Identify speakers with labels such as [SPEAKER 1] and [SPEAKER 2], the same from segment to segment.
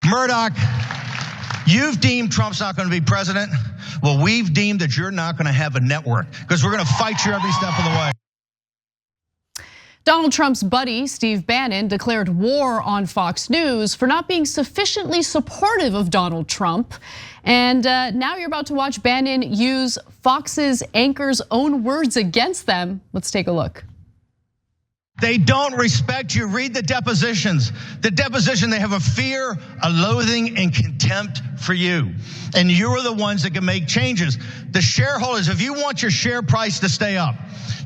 [SPEAKER 1] Murdoch, you've deemed Trump's not going to be president. Well, we've deemed that you're not going to have a network because we're going to fight you every step of the way.
[SPEAKER 2] Donald Trump's buddy, Steve Bannon, declared war on Fox News for not being sufficiently supportive of Donald Trump. And now you're about to watch Bannon use Fox's anchor's own words against them. Let's take a look.
[SPEAKER 1] They don't respect you. Read the depositions. The deposition, they have a fear, a loathing, and contempt for you. And you're the ones that can make changes. The shareholders, if you want your share price to stay up,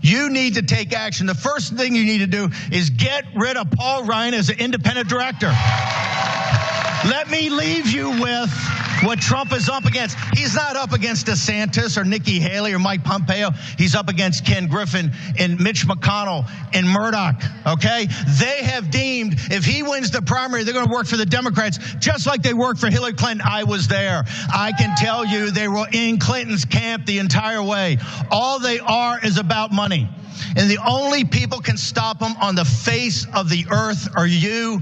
[SPEAKER 1] you need to take action. The first thing you need to do is get rid of Paul Ryan as an independent director. Let me leave you with what Trump is up against. He's not up against DeSantis or Nikki Haley or Mike Pompeo. He's up against Ken Griffin and Mitch McConnell and Murdoch, okay? They have deemed if he wins the primary, they're gonna work for the Democrats just like they worked for Hillary Clinton. I was there. I can tell you they were in Clinton's camp the entire way. All they are is about money. And the only people can stop them on the face of the earth are you,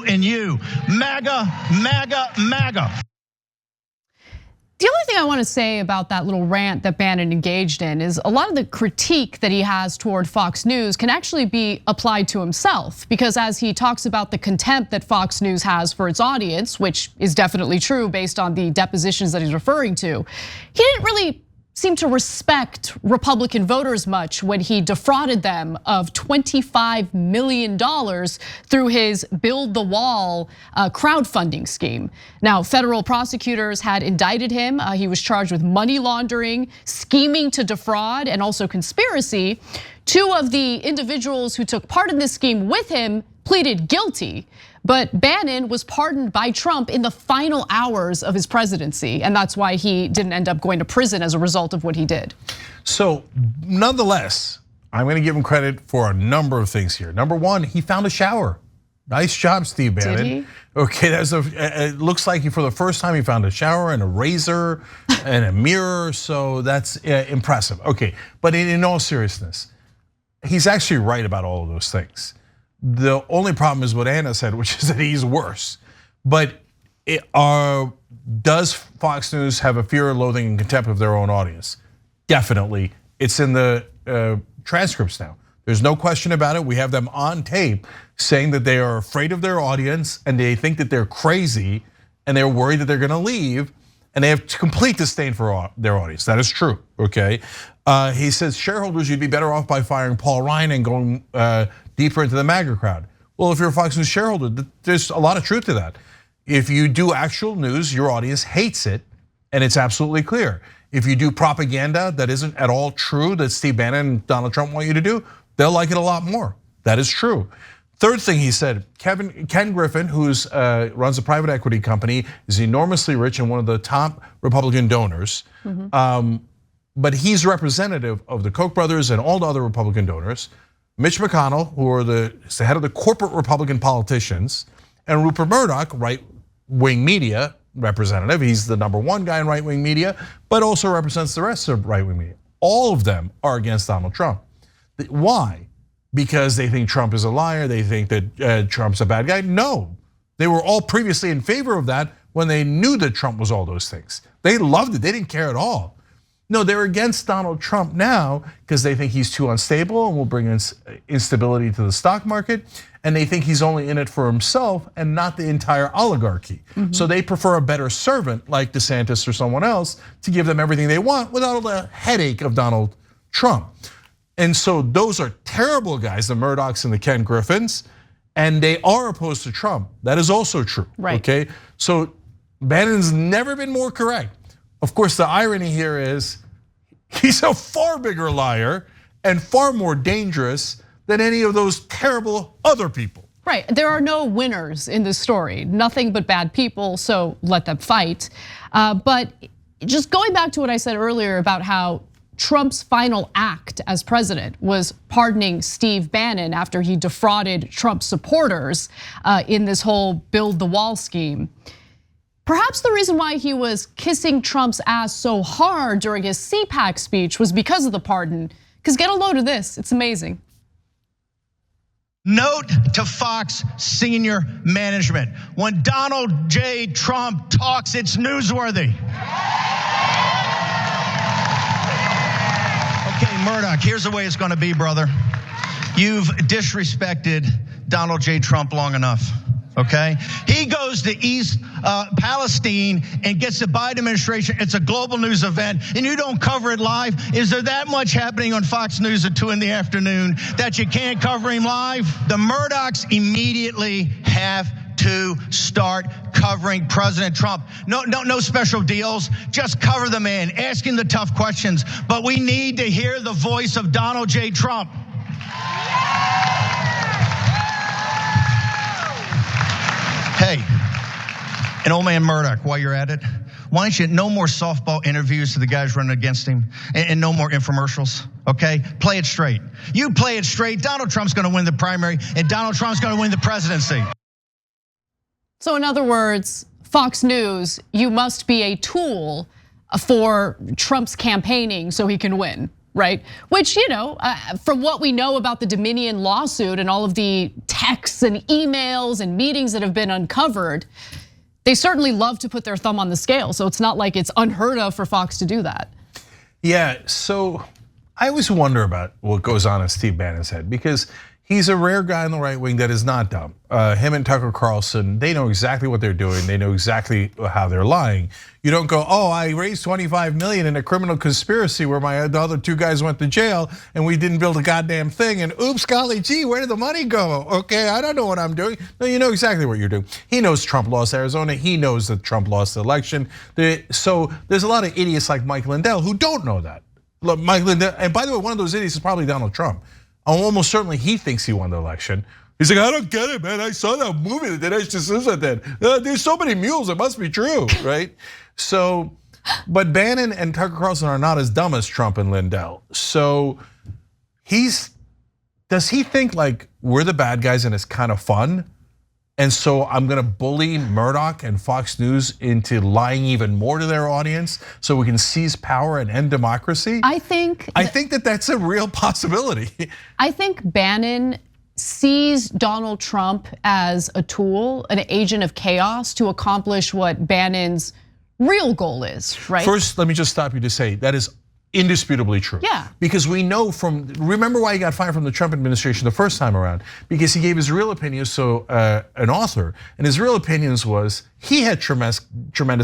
[SPEAKER 1] and you. MAGA, MAGA, MAGA.
[SPEAKER 2] The only thing I want to say about that little rant that Bannon engaged in is a lot of the critique that he has toward Fox News can actually be applied to himself, because as he talks about the contempt that Fox News has for its audience, which is definitely true based on the depositions that he's referring to, he didn't really seem to respect Republican voters much when he defrauded them of $25 million through his Build the Wall crowdfunding scheme. Now, federal prosecutors had indicted him. He was charged with money laundering, scheming to defraud, and also conspiracy. Two of the individuals who took part in this scheme with him pleaded guilty. But Bannon was pardoned by Trump in the final hours of his presidency, and that's why he didn't end up going to prison as a result of what he did. So nonetheless, I'm gonna give him credit for a number of things here. Number one, he found a shower. Nice job, Steve Bannon. Did he? Okay, it looks like for the first time he found a shower and a razor and a mirror, so that's impressive. Okay, but in all seriousness, he's actually right about all of those things. The only problem is what Anna said, which is that he's worse. But does Fox News have a fear, loathing, and contempt of their own audience? Definitely. It's in the transcripts now. There's no question about it. We have them on tape saying that they are afraid of their audience and they think that they're crazy and they're worried that they're gonna leave, and they have complete disdain for their audience. That is true, okay? He says shareholders, you'd be better off by firing Paul Ryan and going deeper into the MAGA crowd. Well, if you're a Fox News shareholder, there's a lot of truth to that. If you do actual news, your audience hates it, and it's absolutely clear. If you do propaganda that isn't at all true, that Steve Bannon and Donald Trump want you to do, they'll like it a lot more. That is true. Third thing he said, Ken Griffin, who runs a private equity company, is enormously rich and one of the top Republican donors. But he's representative of the Koch brothers and all the other Republican donors. Mitch McConnell, who are the head of the corporate Republican politicians, and Rupert Murdoch, right-wing media representative. He's the #1 guy in right-wing media, but also represents the rest of right-wing media. All of them are against Donald Trump. Why? Because they think Trump is a liar, they think that Trump's a bad guy? No, they were all previously in favor of that when they knew that Trump was all those things. They loved it, they didn't care at all. No, they're against Donald Trump now because they think he's too unstable and will bring instability to the stock market. And they think he's only in it for himself and not the entire oligarchy. So they prefer a better servant like DeSantis or someone else to give them everything they want without all the headache of Donald Trump. And so those are terrible guys, the Murdochs and the Ken Griffins, and they are opposed to Trump. That is also true, okay? So Bannon's never been more correct. Of course, the irony here is he's a far bigger liar and far more dangerous than any of those terrible other people. Right, there are no winners in this story, nothing but bad people, so let them fight. But just going back to what I said earlier about how Trump's final act as president was pardoning Steve Bannon after he defrauded Trump supporters in this whole Build the Wall scheme. Perhaps the reason why he was kissing Trump's ass so hard during his CPAC speech was because of the pardon. Because get a load of this, it's amazing.
[SPEAKER 1] Note to Fox senior management: when Donald J. Trump talks, it's newsworthy. Okay, Murdoch, here's the way it's going to be, brother. You've disrespected Donald J. Trump long enough. Okay, he goes to East Palestine and gets the Biden administration. It's a global news event, and you don't cover it live. Is there that much happening on Fox News at 2 in the afternoon that you can't cover him live? The Murdochs immediately have to start covering President Trump. No special deals. Just cover the man, asking the tough questions. But we need to hear the voice of Donald J. Trump. Hey, and old man Murdoch, while you're at it, why don't you, no more softball interviews to the guys running against him, and no more infomercials, okay? Play it straight. You play it straight, Donald Trump's gonna win the primary, and Donald Trump's gonna win the presidency.
[SPEAKER 3] So in other words, Fox News, you must be a tool for Trump's campaigning so he can win. Right, which, from what we know about the Dominion lawsuit and all of the texts and emails and meetings that have been uncovered, they certainly love to put their thumb on the scale. So it's not like it's unheard of for Fox to do that.
[SPEAKER 2] Yeah, so I always wonder about what goes on in Steve Bannon's head, because he's a rare guy on the right wing that is not dumb. Him and Tucker Carlson, they know exactly what they're doing. They know exactly how they're lying. You don't go, oh, I raised 25 million in a criminal conspiracy where the other two guys went to jail and we didn't build a goddamn thing, and oops, golly gee, where did the money go? Okay, I don't know what I'm doing. No, you know exactly what you're doing. He knows Trump lost Arizona. He knows that Trump lost the election. So there's a lot of idiots like Mike Lindell who don't know that. Look, Mike Lindell, and by the way, one of those idiots is probably Donald Trump. Almost certainly he thinks he won the election. He's like, I don't get it, man. I saw that movie that Dinesh D'Souza did. There's so many mules, it must be true, right? So, but Bannon and Tucker Carlson are not as dumb as Trump and Lindell. So does he think like we're the bad guys and it's kind of fun? And so I'm gonna bully Murdoch and Fox News into lying even more to their audience so we can seize power and end democracy?
[SPEAKER 3] I think
[SPEAKER 2] that that's a real possibility.
[SPEAKER 3] I think Bannon sees Donald Trump as a tool, an agent of chaos to accomplish what Bannon's real goal is, right?
[SPEAKER 2] First, let me just stop you to say that is indisputably true.
[SPEAKER 3] Yeah.
[SPEAKER 2] Because we know remember why he got fired from the Trump administration the first time around? Because he gave his real opinions to an author, and his real opinions was he had tremendous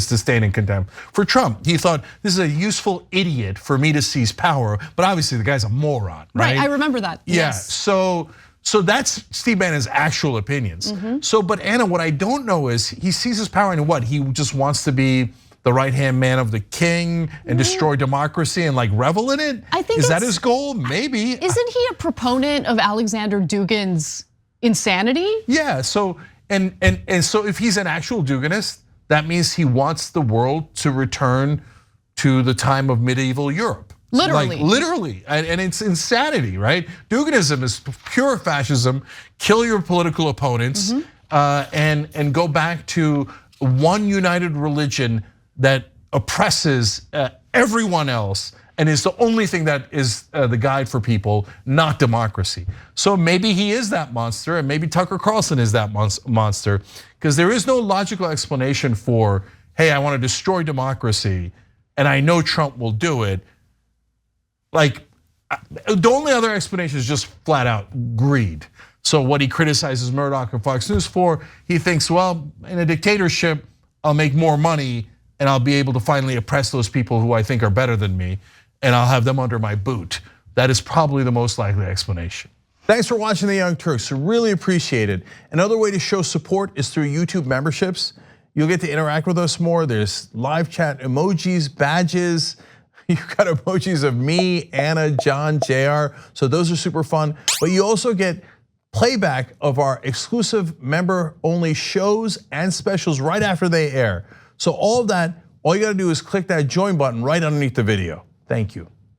[SPEAKER 2] disdain and contempt for Trump. He thought this is a useful idiot for me to seize power, but obviously the guy's a moron, right?
[SPEAKER 3] I remember that.
[SPEAKER 2] Yeah.
[SPEAKER 3] Yes.
[SPEAKER 2] So that's Steve Bannon's actual opinions. So, but Anna, what I don't know is he seizes power in what? He just wants to be the right-hand man of the king and destroy democracy and like revel in it?
[SPEAKER 3] I think
[SPEAKER 2] is that his goal? Maybe.
[SPEAKER 3] Isn't he a proponent of Alexander Dugin's insanity?
[SPEAKER 2] Yeah, so and so if he's an actual Duginist, that means he wants the world to return to the time of medieval Europe.
[SPEAKER 3] Literally.
[SPEAKER 2] Like, literally, and it's insanity, right? Duginism is pure fascism, kill your political opponents, and go back to one united religion that oppresses everyone else and is the only thing that is the guide for people, not democracy. So maybe he is that monster, and maybe Tucker Carlson is that monster, because there is no logical explanation for, hey, I want to destroy democracy, and I know Trump will do it. Like, the only other explanation is just flat out greed. So what he criticizes Murdoch and Fox News for, he thinks, well, in a dictatorship, I'll make more money and I'll be able to finally oppress those people who I think are better than me, and I'll have them under my boot. That is probably the most likely explanation.
[SPEAKER 4] Thanks for watching The Young Turks, really appreciate it. Another way to show support is through YouTube memberships. You'll get to interact with us more. There's live chat emojis, badges. You've got emojis of me, Anna, John, JR, so those are super fun. But you also get playback of our exclusive member-only shows and specials right after they air. So all of that, all you gotta do is click that join button right underneath the video. Thank you.